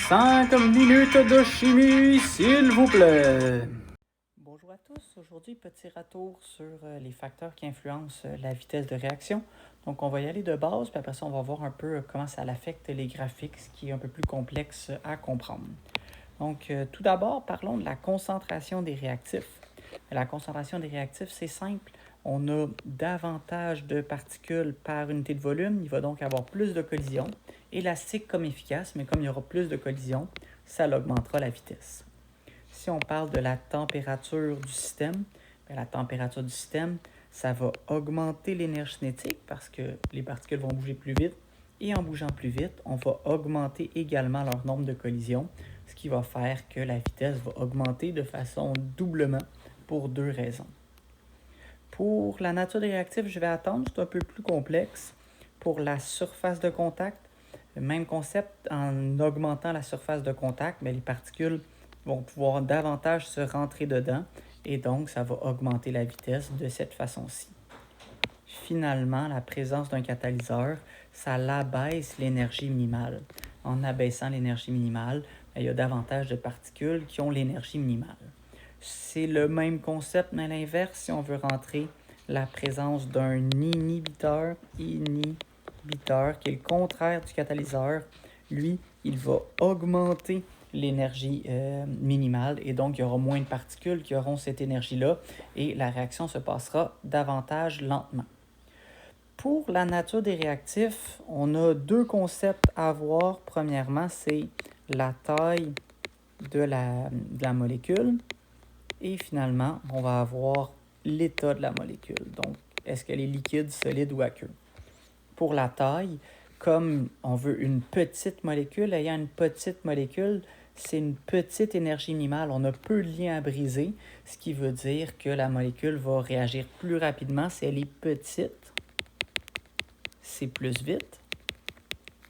5 minutes de chimie, s'il vous plaît. Bonjour à tous. Aujourd'hui, petit retour sur les facteurs qui influencent la vitesse de réaction. Donc, on va y aller de base, puis après ça, on va voir un peu comment ça affecte les graphiques, ce qui est un peu plus complexe à comprendre. Donc, tout d'abord, parlons de la concentration des réactifs. La concentration des réactifs, c'est simple. On a davantage de particules par unité de volume, il va donc avoir plus de collisions. Élastique comme efficace, mais comme il y aura plus de collisions, ça augmentera la vitesse. Si on parle de la température du système, la température du système, ça va augmenter l'énergie cinétique parce que les particules vont bouger plus vite. Et en bougeant plus vite, on va augmenter également leur nombre de collisions, ce qui va faire que la vitesse va augmenter de façon doublement pour deux raisons. Pour la nature des réactifs, je vais attendre, c'est un peu plus complexe. Pour la surface de contact, le même concept, en augmentant la surface de contact, les particules vont pouvoir davantage se rentrer dedans et donc ça va augmenter la vitesse de cette façon-ci. Finalement, la présence d'un catalyseur, ça abaisse l'énergie minimale. En abaissant l'énergie minimale, il y a davantage de particules qui ont l'énergie minimale. C'est le même concept, mais à l'inverse, si on veut rentrer la présence d'un inhibiteur, qui est le contraire du catalyseur, lui, il va augmenter l'énergie minimale et donc il y aura moins de particules qui auront cette énergie-là et la réaction se passera davantage lentement. Pour la nature des réactifs, on a deux concepts à voir. Premièrement, c'est la taille de la molécule et finalement, on va avoir l'état de la molécule. Donc, est-ce qu'elle est liquide, solide ou aqueuse? Pour la taille, comme on veut une petite molécule, ayant une petite molécule, c'est une petite énergie minimale. On a peu de liens à briser, ce qui veut dire que la molécule va réagir plus rapidement si elle est petite. C'est plus vite.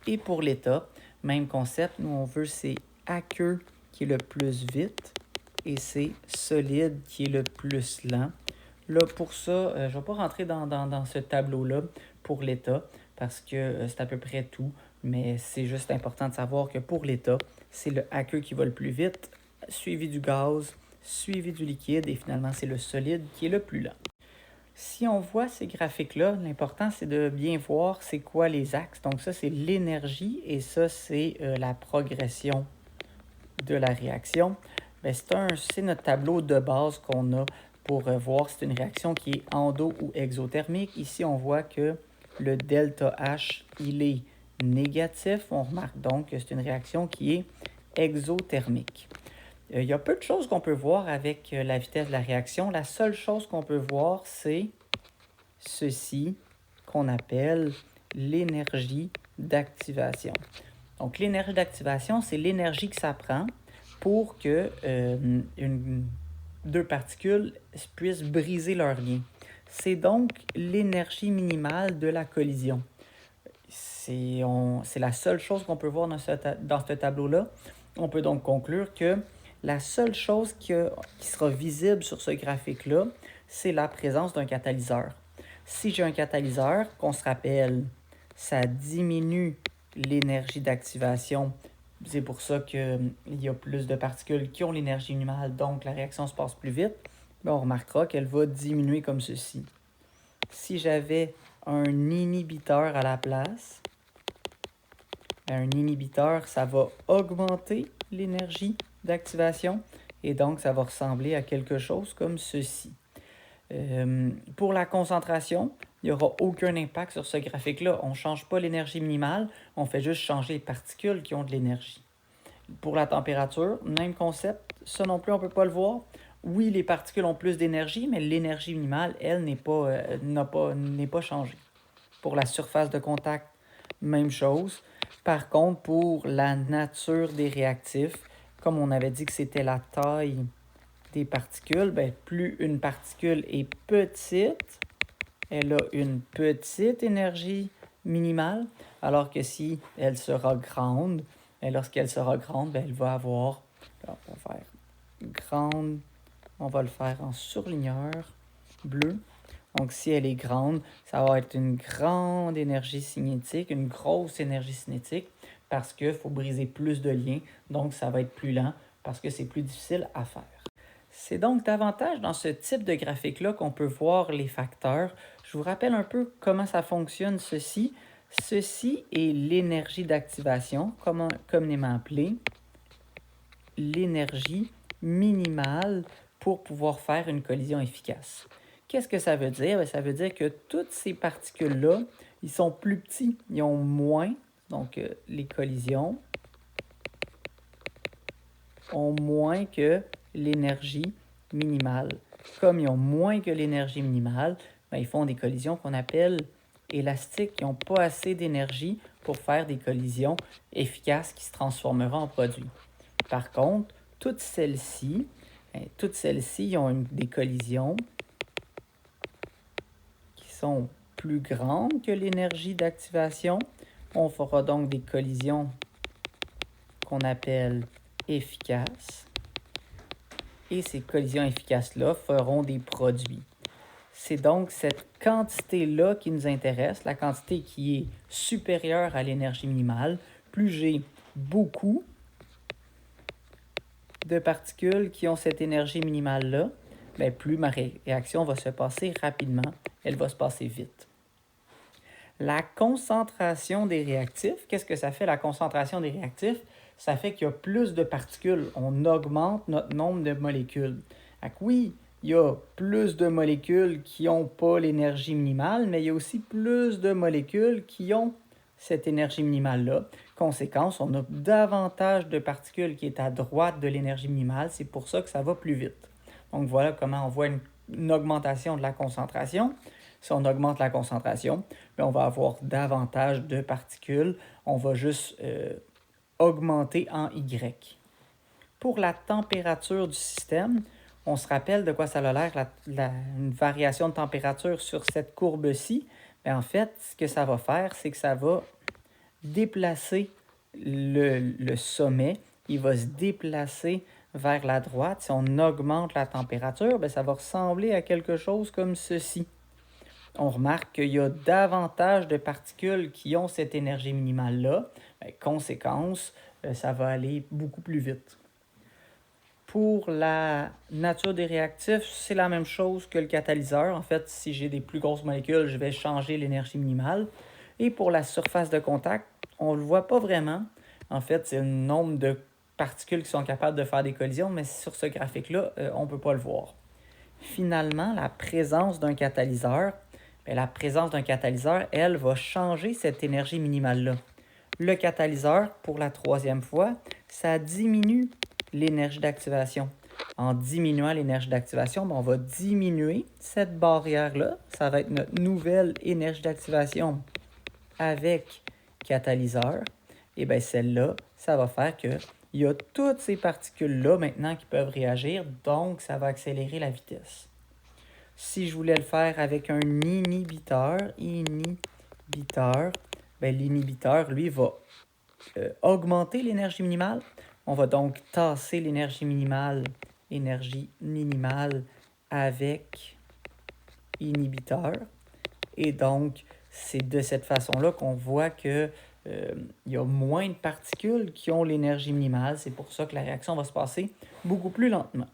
Et pour l'état, même concept, nous on veut c'est aqueux qui est le plus vite et c'est solide qui est le plus lent. Là, pour ça, je ne vais pas rentrer dans ce tableau-là pour l'état parce que c'est à peu près tout, mais c'est juste important de savoir que pour l'état, c'est le aqueux qui va le plus vite, suivi du gaz, suivi du liquide et finalement, c'est le solide qui est le plus lent. Si on voit ces graphiques-là, l'important, c'est de bien voir c'est quoi les axes. Donc ça, c'est l'énergie et ça, c'est la progression de la réaction. C'est notre tableau de base qu'on a pour voir si c'est une réaction qui est endo- ou exothermique. Ici, on voit que le delta H, il est négatif. On remarque donc que c'est une réaction qui est exothermique. Il y a peu de choses qu'on peut voir avec la vitesse de la réaction. La seule chose qu'on peut voir, c'est ceci qu'on appelle l'énergie d'activation. Donc, l'énergie d'activation, c'est l'énergie que ça prend pour que deux particules puissent briser leur lien. C'est donc l'énergie minimale de la collision. C'est la seule chose qu'on peut voir dans ce tableau-là. On peut donc conclure que la seule chose qui sera visible sur ce graphique-là, c'est la présence d'un catalyseur. Si j'ai un catalyseur, qu'on se rappelle, ça diminue l'énergie d'activation. C'est pour ça qu'il y a plus de particules qui ont l'énergie minimale, donc la réaction se passe plus vite. Mais on remarquera qu'elle va diminuer comme ceci. Si j'avais un inhibiteur à la place, un inhibiteur, ça va augmenter l'énergie d'activation et donc ça va ressembler à quelque chose comme ceci. Pour la concentration, il n'y aura aucun impact sur ce graphique-là. On ne change pas l'énergie minimale, on fait juste changer les particules qui ont de l'énergie. Pour la température, même concept, ça non plus on ne peut pas le voir. Oui, les particules ont plus d'énergie, mais l'énergie minimale, elle, n'est pas changée. Pour la surface de contact, même chose. Par contre, pour la nature des réactifs, comme on avait dit que c'était la taille des particules, plus une particule est petite, elle a une petite énergie minimale, alors que si elle sera grande, lorsqu'elle sera grande, elle va avoir, on va faire grande, on va le faire en surligneur bleu, Donc, si elle est grande, ça va être une grande énergie cinétique, une grosse énergie cinétique, parce qu'il faut briser plus de liens, donc ça va être plus lent, parce que c'est plus difficile à faire. C'est donc davantage dans ce type de graphique-là qu'on peut voir les facteurs. Je vous rappelle un peu comment ça fonctionne, ceci. Ceci est l'énergie d'activation, communément appelée l'énergie minimale pour pouvoir faire une collision efficace. Qu'est-ce que ça veut dire? Bien, ça veut dire que toutes ces particules-là, ils sont plus petits, ils ont moins, donc les collisions ont moins que l'énergie minimale. Comme ils ont moins que l'énergie minimale, bien, ils font des collisions qu'on appelle élastiques. Ils n'ont pas assez d'énergie pour faire des collisions efficaces qui se transformeront en produits. Par contre, toutes celles-ci ont des collisions qui sont plus grandes que l'énergie d'activation. On fera donc des collisions qu'on appelle efficaces. Et ces collisions efficaces-là feront des produits. C'est donc cette quantité-là qui nous intéresse, la quantité qui est supérieure à l'énergie minimale. Plus j'ai beaucoup de particules qui ont cette énergie minimale-là, bien, plus ma réaction va se passer rapidement, elle va se passer vite. La concentration des réactifs, qu'est-ce que ça fait la concentration des réactifs? Ça fait qu'il y a plus de particules, on augmente notre nombre de molécules. Donc oui, il y a plus de molécules qui n'ont pas l'énergie minimale, mais il y a aussi plus de molécules qui ont cette énergie minimale-là. Conséquence, on a davantage de particules qui est à droite de l'énergie minimale, c'est pour ça que ça va plus vite. Donc voilà comment on voit une augmentation de la concentration. Si on augmente la concentration, bien, on va avoir davantage de particules, on va juste augmenter en Y. Pour la température du système, on se rappelle de quoi ça a l'air, une variation de température sur cette courbe-ci. En fait, ce que ça va faire, c'est que ça va déplacer le sommet. Il va se déplacer vers la droite. Si on augmente la température, bien, ça va ressembler à quelque chose comme ceci. On remarque qu'il y a davantage de particules qui ont cette énergie minimale-là. Bien, conséquence, ça va aller beaucoup plus vite. Pour la nature des réactifs, c'est la même chose que le catalyseur. En fait, si j'ai des plus grosses molécules, je vais changer l'énergie minimale. Et pour la surface de contact, on ne le voit pas vraiment. En fait, c'est le nombre de particules qui sont capables de faire des collisions, mais sur ce graphique-là, on ne peut pas le voir. Finalement, la présence d'un catalyseur, elle, va changer cette énergie minimale-là. Le catalyseur, pour la troisième fois, ça diminue l'énergie d'activation. En diminuant l'énergie d'activation, on va diminuer cette barrière-là. Ça va être notre nouvelle énergie d'activation avec catalyseur. Et bien celle-là, ça va faire qu'il y a toutes ces particules-là maintenant qui peuvent réagir, donc ça va accélérer la vitesse. Si je voulais le faire avec un inhibiteur, ben, l'inhibiteur, lui, va augmenter l'énergie minimale. On va donc tasser l'énergie minimale avec inhibiteur. Et donc, c'est de cette façon-là qu'on voit qu'il y a moins de particules qui ont l'énergie minimale. C'est pour ça que la réaction va se passer beaucoup plus lentement.